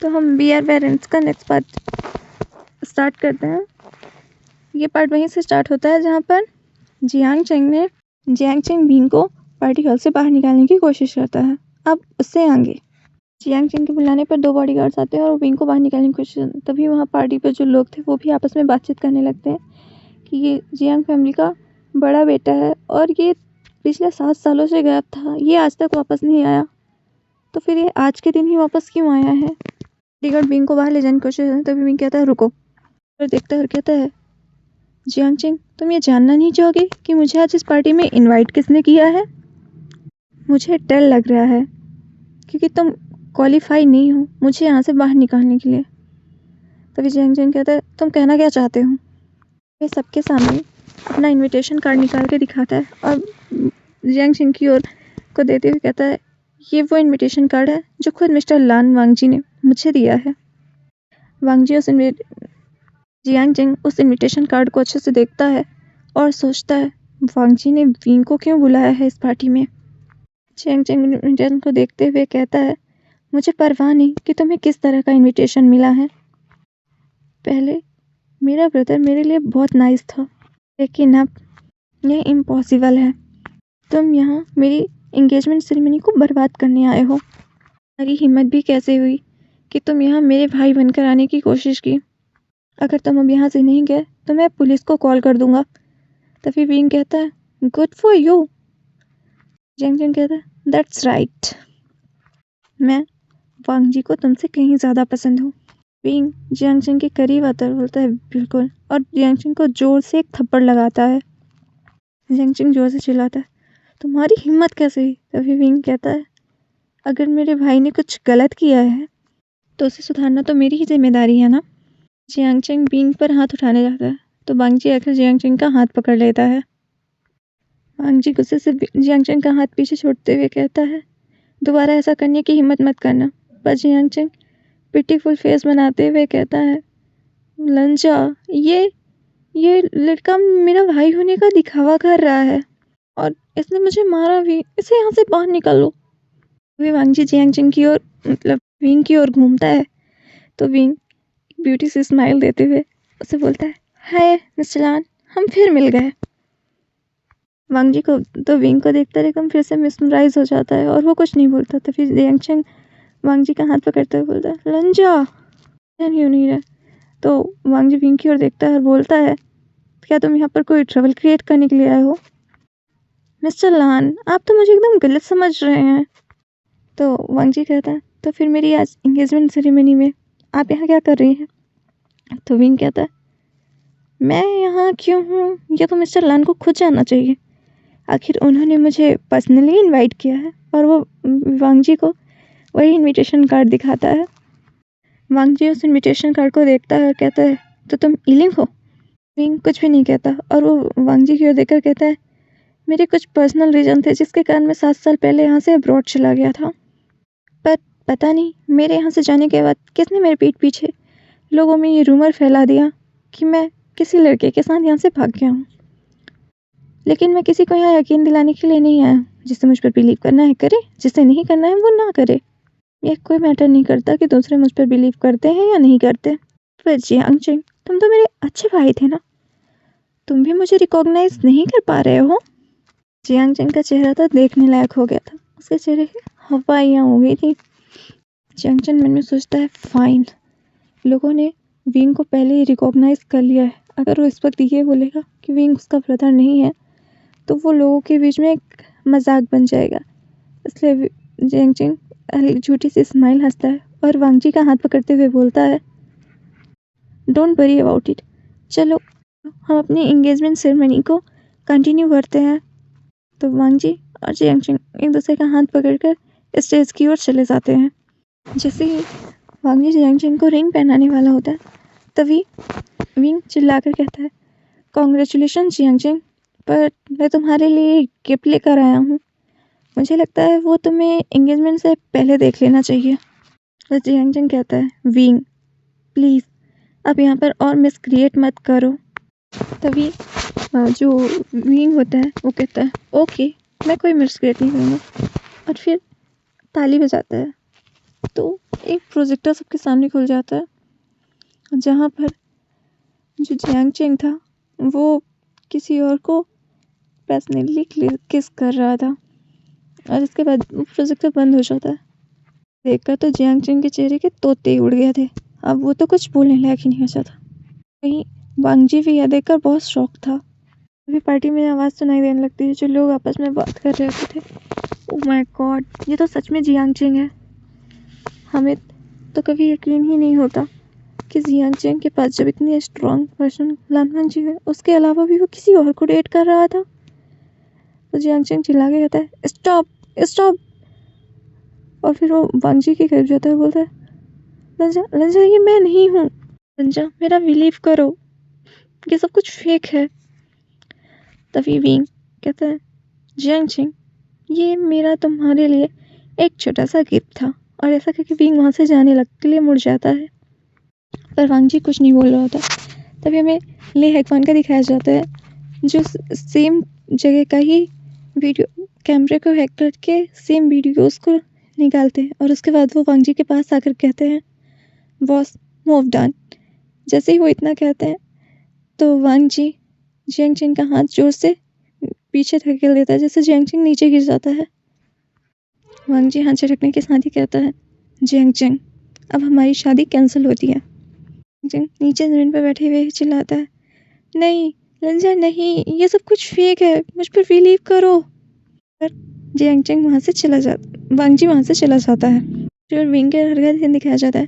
तो हम we are parents का नेक्स्ट पार्ट स्टार्ट करते हैं। ये पार्ट वहीं से स्टार्ट होता है जहाँ पर जियांग चेंग विंग को पार्टी हॉल से बाहर निकालने की कोशिश करता है। अब उससे आगे जियांग चेंग के बुलाने पर 2 बॉडीगार्ड्स आते हैं और विंग को बाहर निकालने की कोशिश करते हैं। तभी वहाँ पार्टी पर जो लोग थे वो भी आपस में बातचीत करने लगते हैं कि ये जियांग फैमिली का बड़ा बेटा है और ये पिछले 7 सालों से गायब था, ये आज तक वापस नहीं आया, तो फिर ये आज के दिन ही वापस क्यों आया है। बॉडीगार्ड विंग को बाहर ले जाने की कोशिश करते हैं। तभी विंग कहता है रुको, और देखता है और कहता है जियांग चेंग, तुम ये जानना नहीं चाहोगे कि मुझे आज इस पार्टी में इनवाइट किसने किया है? मुझे डर लग रहा है क्योंकि तुम क्वालिफाई नहीं हो मुझे यहाँ से बाहर निकालने के लिए। तभी जियांग चेंग कहता है तुम कहना क्या चाहते हो? वे सबके सामने अपना इनविटेशन कार्ड निकाल के दिखाता है और जियांग चेंग की ओर को देते हुए कहता है ये वो इनविटेशन कार्ड है जो खुद मिस्टर लान वांगजी ने मुझे दिया है। जियांग चेंग उस इनविटेशन कार्ड को अच्छे से देखता है और सोचता है वांगजी ने विंग को क्यों बुलाया है इस पार्टी में। जियांग चेंग इनविटेशन को देखते हुए कहता है मुझे परवाह नहीं कि तुम्हें किस तरह का इनविटेशन मिला है। पहले मेरा ब्रदर मेरे लिए बहुत नाइस था, लेकिन अब यह इम्पॉसिबल है। तुम यहाँ मेरी एंगेजमेंट सेरेमनी को बर्बाद करने आए हो। तुम्हारी हिम्मत भी कैसे हुई कि तुम यहाँ मेरे भाई बनकर आने की कोशिश की। अगर तुम अब यहाँ से नहीं गए तो मैं पुलिस को कॉल कर दूंगा। तभी विंग कहता है good for you. Jiang Cheng कहता है दैट्स राइट, मैं वांगजी को तुमसे कहीं ज़्यादा पसंद हूँ। विंग जियांग चेंग के करीब आता है, बोलता है बिल्कुल, और जियांग चेंग को जोर से एक थप्पड़ लगाता है। जियांग चेंग जोर से चिल्लाता है तुम्हारी हिम्मत कैसे हुई? तभी विंग कहता है अगर मेरे भाई ने कुछ गलत किया है तो उसे सुधारना तो मेरी ही जिम्मेदारी है ना। जियांग चेंग विंग पर हाथ उठाने जाता है तो वांगजी आकर जियांग चेंग का हाथ पकड़ लेता है। वांगजी गुस्से से जियांग चेंग का हाथ पीछे छोड़ते हुए कहता है दोबारा ऐसा करने की हिम्मत मत करना। पर जियांग चेंग पिटीफुल फेस बनाते हुए कहता है लंजा, ये लड़का मेरा भाई होने का दिखावा कर रहा है और इसने मुझे मारा भी, इसे यहाँ से बाहर निकालो। वे वांगजी जियांग चेंग की ओर मतलब विंग की ओर घूमता है तो विंग ब्यूटी से स्माइल देते हुए उसे बोलता है हाय मिस्टर लान, हम फिर मिल गए। वांगजी को तो विंग को देखता एकदम फिर से मिसमराइज हो जाता है और वो कुछ नहीं बोलता। तो फिर जियांग चेंग वांगजी का हाथ पकड़ते हुए बोलता है लंजा क्यों नहीं रहा। तो वांगजी विंग की ओर देखता है और बोलता है क्या तुम यहाँ पर कोई ट्रबल क्रिएट करने के लिए आए हो? मिस्टर लान, आप तो मुझे एकदम गलत समझ रहे हैं। तो वांगजी कहता है तो फिर मेरी आज एंगेजमेंट सेरेमनी में आप यहाँ क्या कर रही हैं? तो विंग कहता है मैं यहाँ क्यों हूँ यह तो मिस्टर लान को खुद जानना चाहिए। आखिर उन्होंने मुझे पर्सनली इनवाइट किया है। और वो वांगजी को वही इनविटेशन कार्ड दिखाता है। वांगजी उस इनविटेशन कार्ड को देखता है और कहता है तो तुम इलिंग हो? विंग कुछ भी नहीं कहता और वो वांगजी की ओर देखकर कहता है मेरे कुछ पर्सनल रीजन थे जिसके कारण मैं 7 साल पहले यहाँ से अब्रॉड चला गया था। पर पता नहीं मेरे यहाँ से जाने के बाद किसने मेरे पीठ पीछे लोगों में ये रूमर फैला दिया कि मैं किसी लड़के के साथ यहाँ से भाग गया हूँ। लेकिन मैं किसी को यहाँ यकीन दिलाने के लिए नहीं आया। जिसे मुझ पर बिलीव करना है करे, जिसे नहीं करना है वो ना करे। यह कोई मैटर नहीं करता कि दूसरे मुझ पर बिलीव करते हैं या नहीं करते। पर जियांग चेंग, तुम तो मेरे अच्छे भाई थे ना, तुम भी मुझे रिकॉग्नाइज नहीं कर पा रहे हो? जियांग चेंग का चेहरा तो देखने लायक हो गया था, उसके चेहरे की हवाइयाँ हो गई थी। जियांग चेंग मन में सोचता है फाइन, लोगों ने विंग को पहले ही रिकॉग्नाइज कर लिया है। अगर वो इस वक्त ये बोलेगा कि विंग उसका ब्रदर नहीं है तो वो लोगों के बीच में एक मजाक बन जाएगा। इसलिए जियांग चेंग झूठी सी स्माइल हंसता है और वांगजी का हाथ पकड़ते हुए बोलता है डोंट वरी अबाउट इट, चलो हम अपनी एंगेजमेंट सेरेमनी को कंटिन्यू करते हैं। तो वांगजी और जियांग चेंग एक दूसरे का हाथ पकड़कर स्टेज की ओर चले जाते हैं। जैसे ही वांगजी जियांग चेंग को रिंग पहनाने वाला होता है तभी विंग चिल्लाकर कहता है कॉन्ग्रेचुलेशन जियांग चेंग, पर मैं तुम्हारे लिए एक गिफ्ट लेकर आया हूँ। मुझे लगता है वो तुम्हें एंगेजमेंट से पहले देख लेना चाहिए। तो जियांग चेंग कहता है विंग प्लीज़ अब यहाँ पर और मिसक्रिएट मत करो। तभी जो विंग होता है वो कहता है ओके मैं कोई मिसक्रिएट नहीं करूँगा और फिर ताली बजाता है। तो एक प्रोजेक्टर सबके सामने खुल जाता है, जहाँ पर जो जियांग चेंग था वो किसी और को पैशनेटली किस कर रहा था, और इसके बाद प्रोजेक्टर बंद हो जाता है। देखकर तो जियांग चेंग के चेहरे के तोते उड़ गए थे। अब वो तो कुछ बोलने लायक ही नहीं बचा था। वहीं वांग जी भी यह देखकर बहुत शौक था। अभी पार्टी में आवाज़ सुनाई देने लगती है, जो लोग आपस में बात कर रहे होते थे। ओह माय गॉड, ये तो सच में जियांग चेंग है। हमें तो कभी यकीन ही नहीं होता कि जियांग चेंग के पास जब इतनी स्ट्रॉन्ग पर्सन लान वांग जी है, उसके अलावा भी वो किसी और को डेट कर रहा था। तो जियांग चेंग चिल्ला के कहता है, स्टॉप स्टॉप। और फिर वो वांग जी के करीब जाता है, बोलता है, लंजा लंजा ये मैं नहीं हूँ, लंजा मेरा बिलीव करो, ये सब कुछ फेक है। तभी विंग कहता है, जियांग चेंग ये मेरा तुम्हारे लिए एक छोटा सा गिफ्ट था। और ऐसा करके विंग वहाँ से जाने के लिए मुड़ जाता है, पर वांग जी कुछ नहीं बोल रहा होता। तभी हमें ले हैकवान का दिखाया जाता है, जो सेम जगह का ही वीडियो कैमरे को हैक करके सेम वीडियोस को निकालते हैं, और उसके बाद वो वांग जी के पास आकर कहते हैं, बॉस मूव डन। जैसे ही वो इतना कहते हैं तो वांग जी जियांग चेंग का हाथ जोर से पीछे धकेल देता है, जिससे जियांग चेंग नीचे गिर जाता है। वांग जी हाथ झटकने के साथ ही कहता है, जियांग चेंग अब हमारी शादी कैंसिल होती है। जियांग नीचे जमीन पर बैठे हुए चिल्लाता है, नहीं लंजा नहीं, ये सब कुछ फेक है, मुझ पर बिलीव करो। पर जियांग चेंग वहाँ से चला जाता, वांग जी वहाँ से चला जाता है। फिर विंग के घर का सीन दिखाया जाता है,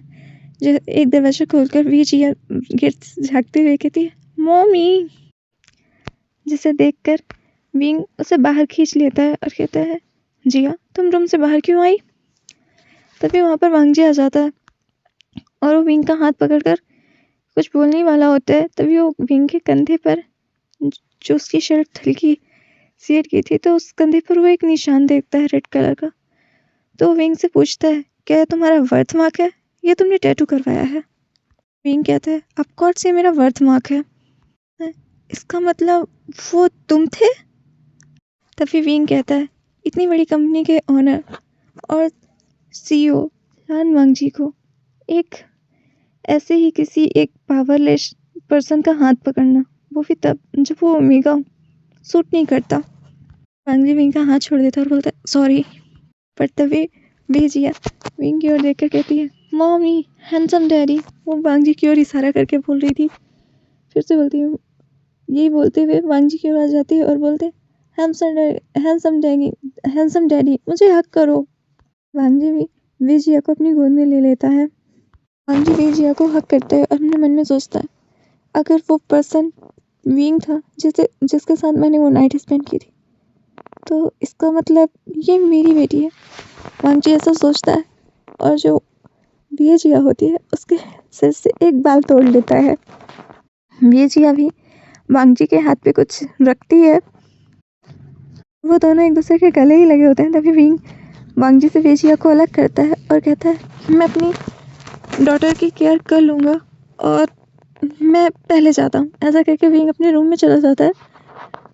जो एक दरवाजा खोलकर वी जिया गेट झाँकते हुए कहती है, मम्मी। जिसे देखकर विंग उसे बाहर खींच लेता है और कहता है, जिया तुम रूम से बाहर क्यों आई। तभी वहाँ पर वांग जी आ जाता है और वो विंग का हाथ पकड़कर कुछ बोलने वाला होता है। तभी वो विंग के कंधे पर, जो उसकी शर्ट हल्की सी हट गई थी, तो उस कंधे पर वो एक निशान देखता है रेड कलर का। तो विंग से पूछता है, क्या ये तुम्हारा बर्थ मार्क है या तुमने टैटू करवाया है। विंग कहता है, ऑफकोर्स ये मेरा बर्थ मार्क है। इसका मतलब वो तुम थे। तभी विंग कहता है, इतनी बड़ी कंपनी के ओनर और सीईओ लान वांग जी को एक ऐसे ही किसी एक पावरलेस पर्सन का हाथ पकड़ना, वो भी तब जब वो ओमेगा सूट नहीं करता। वांग जी विंग का हाथ छोड़ देता और बोलता है, सॉरी। पर तभी भेजिया विंग की ओर देखकर कहती है, मॉमी हैंडसम डैडी। वो वांग जी की ओर इशारा करके बोल रही थी। फिर से बोलती हूँ, यही बोलते हुए वांग जी की ओर आ जाती है और बोलते, हैंडसम डैडी मुझे हक करो। वांग जी भी वेजिया को अपनी गोद में ले लेता है। वांग जी वेजिया को हक करता है और अपने मन में सोचता है, अगर वो पर्सन विंग था जिसके साथ मैंने वो नाइट स्पेंड की थी, तो इसका मतलब ये मेरी बेटी है। वांग जी ऐसा सोचता है और जो वेजिया होती है उसके सिर से एक बाल तोड़ लेता है। वेजिया भी वांग जी के हाथ पे कुछ रखती है, वो दोनों एक दूसरे के गले ही लगे होते हैं। तभी विंग वांग जी से वेजिया को अलग करता है और कहता है, मैं अपनी डॉटर की केयर कर लूँगा और मैं पहले जाता हूँ। ऐसा करके विंग अपने रूम में चला जाता है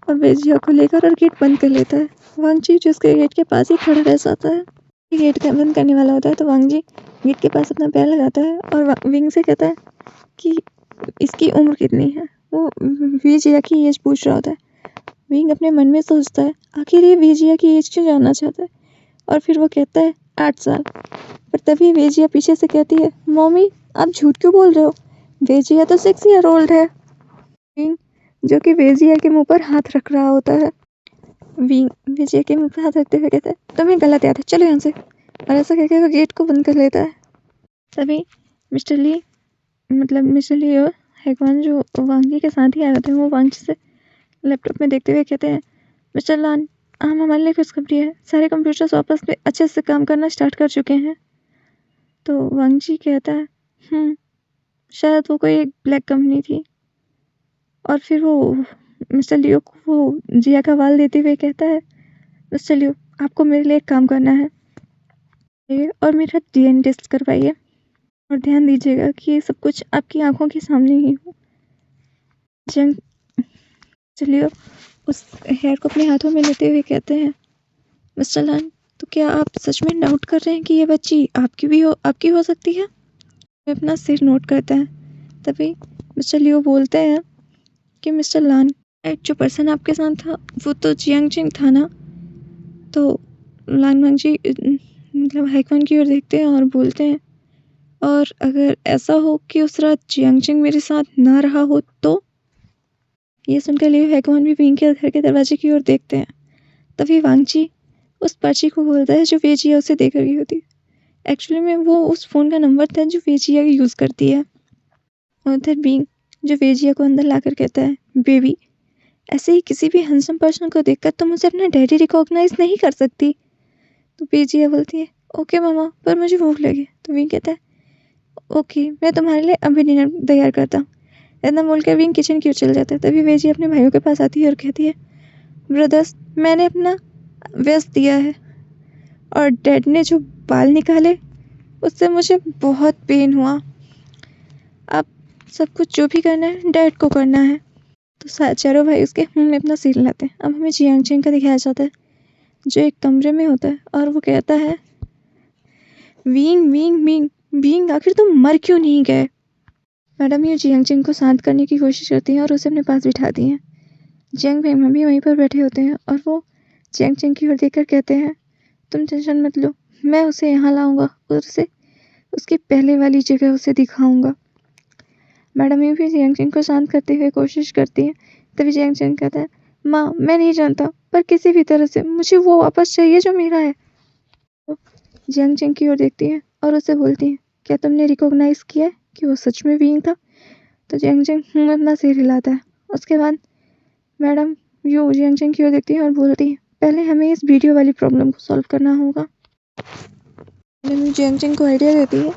और वेजिया को लेकर और गेट बंद कर लेता है। वांग जी जिसके गेट के पास ही खड़ा रह जाता है। गेट बंद करने वाला होता है तो वांग जी गेट के पास अपना पैर लगाता है और विंग से कहता है कि इसकी उम्र कितनी है। वो वेजिया की एज पूछ रहा होता है। विंग अपने मन में सोचता है, आखिर ये वेजिया की एज क्यों जानना चाहता है, और फिर वो कहता है 8 साल। पर तभी वेजिया पीछे से कहती है, मम्मी आप झूठ क्यों बोल रहे हो, वेजिया तो 6 ईयर ओल्ड है। विंग जो कि वेजिया के मुंह पर हाथ रख रहा होता है, विंग वेजिया के मुंह पर हाथ रखते हुए कहता है, तुम्हें गलत याद है, चलो यहाँ से। और ऐसा कहकर वो गेट को बंद कर लेता है। तभी मिस्टर ली और हैकवान जो वांग जी के साथ ही आए होते हैं, वो वांग जी से लैपटॉप में देखते हुए कहते हैं, मिस्टर लान हम हमारे लिए खुशखबरी है, सारे कंप्यूटर्स वापस में अच्छे से काम करना स्टार्ट कर चुके हैं। तो वांग जी कहता है, शायद वो कोई एक ब्लैक कंपनी थी। और फिर वो मिस्टर लियो को वो जिया का वाल देते हुए कहता है, मिस्टर लियो आपको मेरे लिए एक काम करना है और मेरा डीएनए टेस्ट करवाइए, और ध्यान दीजिएगा कि ये सब कुछ आपकी आंखों के सामने ही हो। जंग चलिए उस हेयर को अपने हाथों में लेते हुए कहते हैं, मिस्टर लान तो क्या आप सच में डाउट कर रहे हैं कि ये बच्ची आपकी हो सकती है? वे अपना सिर नोट करता है। तभी मिस्टर लियो बोलते हैं कि मिस्टर लान, जो पर्सन आपके साथ था वो तो जियांग चिंग था ना? तो लान वांगजी मतलब हाइक्वान की ओर देखते हैं और बोलते हैं, और अगर ऐसा हो कि उस रात जियांग चिंग मेरे साथ ना रहा हो तो? ये सुनकर लियो हाइक्वान भी विंग के घर के दरवाजे की ओर देखते हैं। तभी वांगजी उस पर्ची को बोलता है जो वेजिया उसे देकर गई होती है। एक्चुअली में वो उस फ़ोन का नंबर था जो वेजिया यूज़ करती है। और उधर विंग जो वेजिया को अंदर लाकर कहता है, बेबी, ऐसे ही किसी भी हैंडसम पर्सन को देखकर तुम मुझे अपना डैडी रिकॉग्नाइज नहीं कर सकती। तो वेजिया बोलती है, ओके मामा, पर मुझे भूख लगी। तो विंग कहता है, ओके, मैं तुम्हारे लिए अभी डिनर तैयार करता हूँ। इतना बोलकर विंग किचन की ओर चल जाता है। तभी वेजिया अपने भाइयों के पास आती है और कहती है, ब्रदर्स, मैंने अपना व्यस्त दिया है और डैड ने जो बाल निकाले उससे मुझे बहुत पेन हुआ। अब सब कुछ जो भी करना है डैड को करना है। तो चारों भाई उसके मुंह में अपना सिर लाते हैं। अब हमें जियांग चिंग का दिखाया जाता है जो एक कमरे में होता है और वो कहता है, विंग विंग विंग विंग, आखिर तुम मर क्यों नहीं गए? मैडम ये जियांग चिंग को शांत करने की कोशिश करती हैं और उसे अपने पास बिठाती हैं। जियांग फैंग भी वहीं पर बैठे होते हैं और वो जियांग चिंग की ओर देखकर कहते हैं, तुम टेंशन मत लो, मैं उसे यहाँ लाऊंगा और उसे उसकी पहले वाली जगह उसे दिखाऊंगा। मैडम यू भी जियांग चिंग को शांत करते हुए कोशिश करती है। तभी जियांग चिंग कहता है, माँ, मैं नहीं जानता, पर किसी भी तरह से मुझे वो वापस चाहिए जो मेरा है। तो जियांग चिंग की ओर देखती है और उसे बोलती है, क्या तुमने रिकॉग्नाइज किया कि वो सच में विंग था? तो जियांग चिंग मुंह में अपना सिर हिलाता है। उसके बाद मैडम यू जियांग चिंग की ओर देखती है और बोलती है, पहले हमें इस वीडियो वाली प्रॉब्लम को सॉल्व करना होगा। मैडम जियांग चिंग को आइडिया देती है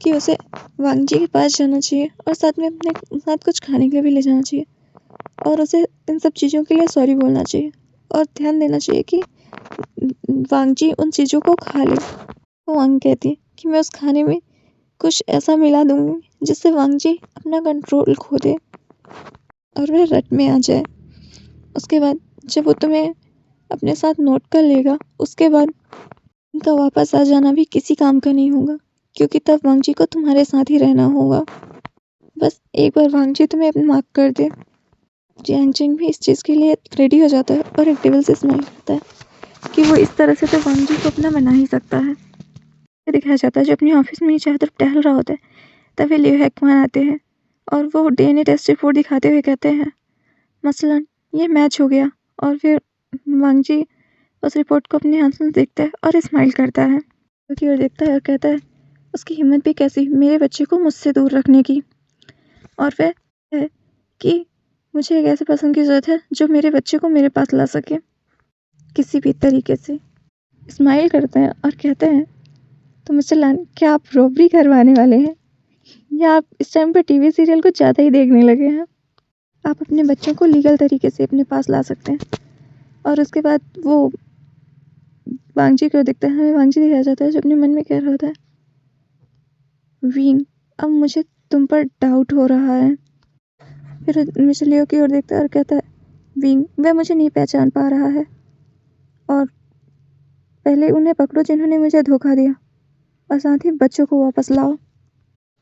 कि उसे वांगजी के पास जाना चाहिए और साथ में अपने साथ कुछ खाने के लिए भी ले जाना चाहिए और उसे इन सब चीज़ों के लिए सॉरी बोलना चाहिए और ध्यान देना चाहिए कि वांगजी उन चीज़ों को खा ले। तो वांग कहती है कि मैं उस खाने में कुछ ऐसा मिला दूंगी जिससे वांगजी अपना कंट्रोल खो दे और वह रट में आ जाए। उसके बाद जब वो तुम्हें अपने साथ नोट कर लेगा, उसके बाद उनका वापस आ जाना भी किसी काम का नहीं होगा, क्योंकि तब वांगजी को तुम्हारे साथ ही रहना होगा। बस एक बार वांगजी तुम्हें माफ कर दे। जियांग चिंग भी इस चीज़ के लिए रेडी हो जाता है और एक टेबल से स्माइल करता है कि वो इस तरह से तो वांगजी को अपना बना ही सकता है। दिखाया जाता है जो अपने ऑफिस में ही चारों तरफ टहल रहा होता है। तभी लियो हाइक्वान आते हैं और वो डीएनए टेस्ट रिपोर्ट दिखाते हुए कहते हैं, मसलन ये मैच हो गया। और फिर वांगजी उस रिपोर्ट को अपने हाथ से देखता है और स्माइल करता है, क्योंकि वो देखता है और कहता है, उसकी हिम्मत भी कैसी मेरे बच्चे को मुझसे दूर रखने की। और वह है कि मुझे एक ऐसे पर्सन की ज़रूरत है जो मेरे बच्चे को मेरे पास ला सके किसी भी तरीके से। स्माइल करते हैं और कहते हैं, तो मिस्टर लान, क्या आप रॉबरी करवाने वाले हैं या आप इस टाइम पर टीवी सीरियल को ज़्यादा ही देखने लगे हैं? आप अपने बच्चों को लीगल तरीके से अपने पास ला सकते हैं। और उसके बाद वो वांगजी को देखता है। हमें वांगजी दिखाया जाता है जो अपने मन में कह रहा होता है, विंग, अब मुझे तुम पर डाउट हो रहा है। फिर मिस्टर लियो की ओर देखता है और कहता है, विंग, वह मुझे नहीं पहचान पा रहा है और पहले उन्हें पकड़ो जिन्होंने मुझे धोखा दिया और साथ ही बच्चों को वापस लाओ।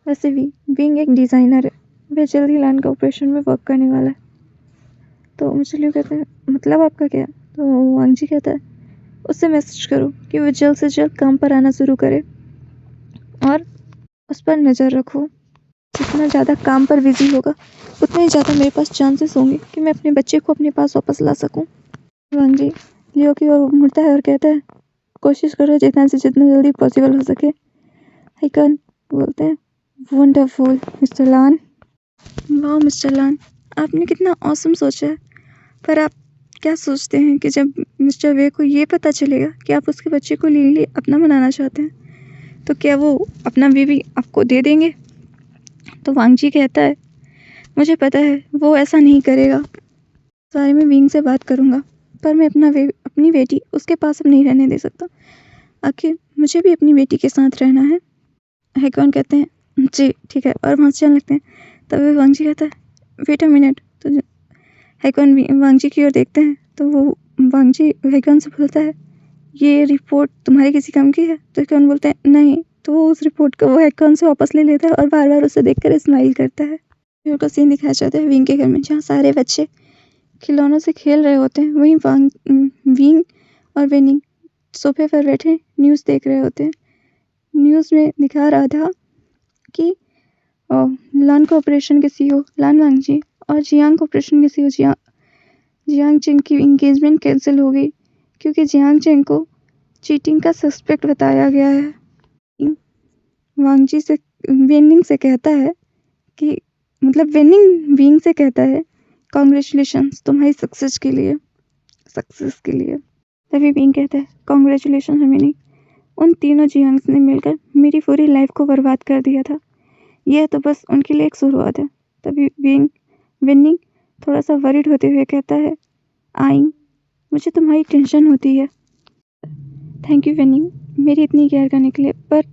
वैसे भी विंग एक डिज़ाइनर है, वह जल्द ही लैंड का ऑपरेशन में वर्क करने वाला है। तो मिस्टर लियो कहते हैं, मतलब आपका क्या? तो वांगजी कहता है, उससे मैसेज करो कि वो जल्द से जल्द काम पर आना शुरू करे और उस पर नज़र रखो। जितना ज़्यादा काम पर बिजी होगा उतना ही ज़्यादा मेरे पास चांसेस होंगे कि मैं अपने बच्चे को अपने पास वापस ला सकूं। वांगजी लियो की ओर मुड़ता है और कहता है, कोशिश करो जितना से जितना जल्दी पॉसिबल हो सके। हाइकन बोलते हैं, वंडरफुल मिस्टर लान। वाह मिस्टर लान, आपने कितना ऑसम सोचा है। पर आप क्या सोचते हैं कि जब मिस्टर वे को ये पता चलेगा कि आप उसके बच्चे को लीगली अपना बनाना चाहते हैं, तो क्या वो अपना बेबी आपको दे देंगे? तो वांगजी कहता है, मुझे पता है वो ऐसा नहीं करेगा। सारे में विंग से बात करूँगा, पर मैं अपनी बेटी उसके पास अब नहीं रहने दे सकता। आखिर मुझे भी अपनी बेटी के साथ रहना है। हाइकॉन कहते हैं, जी ठीक है, और वहाँ से चलने लगते हैं। तभी वांगजी कहता है, वेट अ मिनट। तो हाइकॉन वांगजी की ओर देखते हैं तो वो वांगजी हाइकॉन से बोलता है, ये रिपोर्ट तुम्हारे किसी काम की है? तो कौन बोलता है नहीं। तो वो उस रिपोर्ट को वो हेडफोन से वापस ले लेता है और बार बार उसे देखकर स्माइल करता है। फिर का सीन दिखाया जाता है विंग के घर में, जहाँ सारे बच्चे खिलौनों से खेल रहे होते हैं। वहीं विंग और वेनिंग सोफे पर बैठे न्यूज़ देख रहे होते हैं। न्यूज़ में दिखा रहा था कि लान कॉर्पोरेशन के सीईओ लान वांगजी और जियांग कॉर्पोरेशन के सीईओ जियांग चेंग की इंगेजमेंट कैंसिल हो गई क्योंकि जियांग चेंग को चीटिंग का सस्पेक्ट बताया गया है। वांगजी से वेनिंग से कहता है कि मतलब वेनिंग विंग से कहता है कॉन्ग्रेचुलेशंस तुम्हारी सक्सेस के लिए। तभी विंग कहता है कॉन्ग्रेचुलेशंस वेनिंग, उन तीनों जियांग्स ने मिलकर मेरी पूरी लाइफ को बर्बाद कर दिया था। यह तो बस उनके लिए एक शुरुआत है। तभी वेनिंग थोड़ा सा वरिड होते हुए कहता है आइंग, मुझे तुम्हारी टेंशन होती है। थैंक यू वेनिंग मेरी इतनी केयर करने के लिए। पर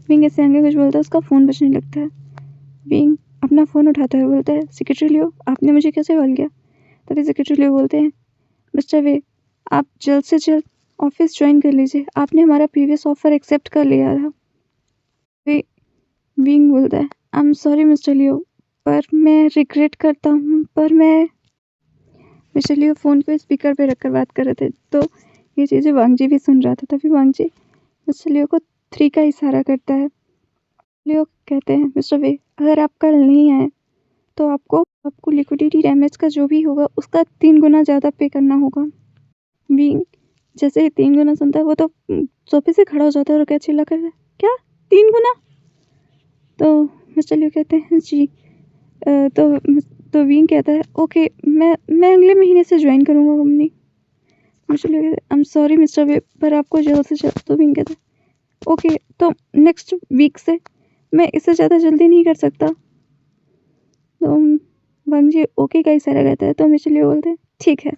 विंग ऐसे आगे कुछ बोलता है, उसका फ़ोन बजने लगता है। विंग अपना फ़ोन उठाता है और बोलता है सेक्रेटरी लियो, आपने मुझे कैसे कॉल किया? तभी सेक्रेटरी लियो बोलते हैं मिस्टर वे, आप जल्द से जल्द ऑफिस ज्वाइन कर लीजिए, आपने हमारा प्रीवियस ऑफर एक्सेप्ट कर लिया था। विंग बोलता है आई एम सॉरी मिस्टर लियो, पर मैं रिग्रेट करता हूँ, पर मैं मिस्टर लियो फ़ोन को स्पीकर पे रखकर बात कर रहे थे, तो ये चीज़ें वांगजी भी सुन रहा था। तभी वांगजी मिस्टर लियो को 3 का इशारा करता है। लियो कहते हैं मिस्टर वे, अगर आप कल नहीं आए तो आपको लिक्विडिटी डैमेज का जो भी होगा उसका 3 गुना ज़्यादा पे करना होगा। विंग जैसे ही 3 गुना सुनता है वो तो सोफे से खड़ा हो जाता है और क्या चिल्ला कर क्या 3 गुना? तो मिस्टर लियो कहते हैं जी। तो विंग कहता है ओके, मैं अगले महीने से ज्वाइन करूँगा कंपनी। मिस्टर लियो कहते हैं आई एम सॉरी मिस्टर वे, पर आपको जल्द से जल्द। तो विंग कहता है ओके, तो नेक्स्ट वीक से। मैं इससे ज़्यादा जल्दी नहीं कर सकता। तो वांगजी ओके का इशारा करता है। तो मिस्टर लियो बोलते हैं ठीक है।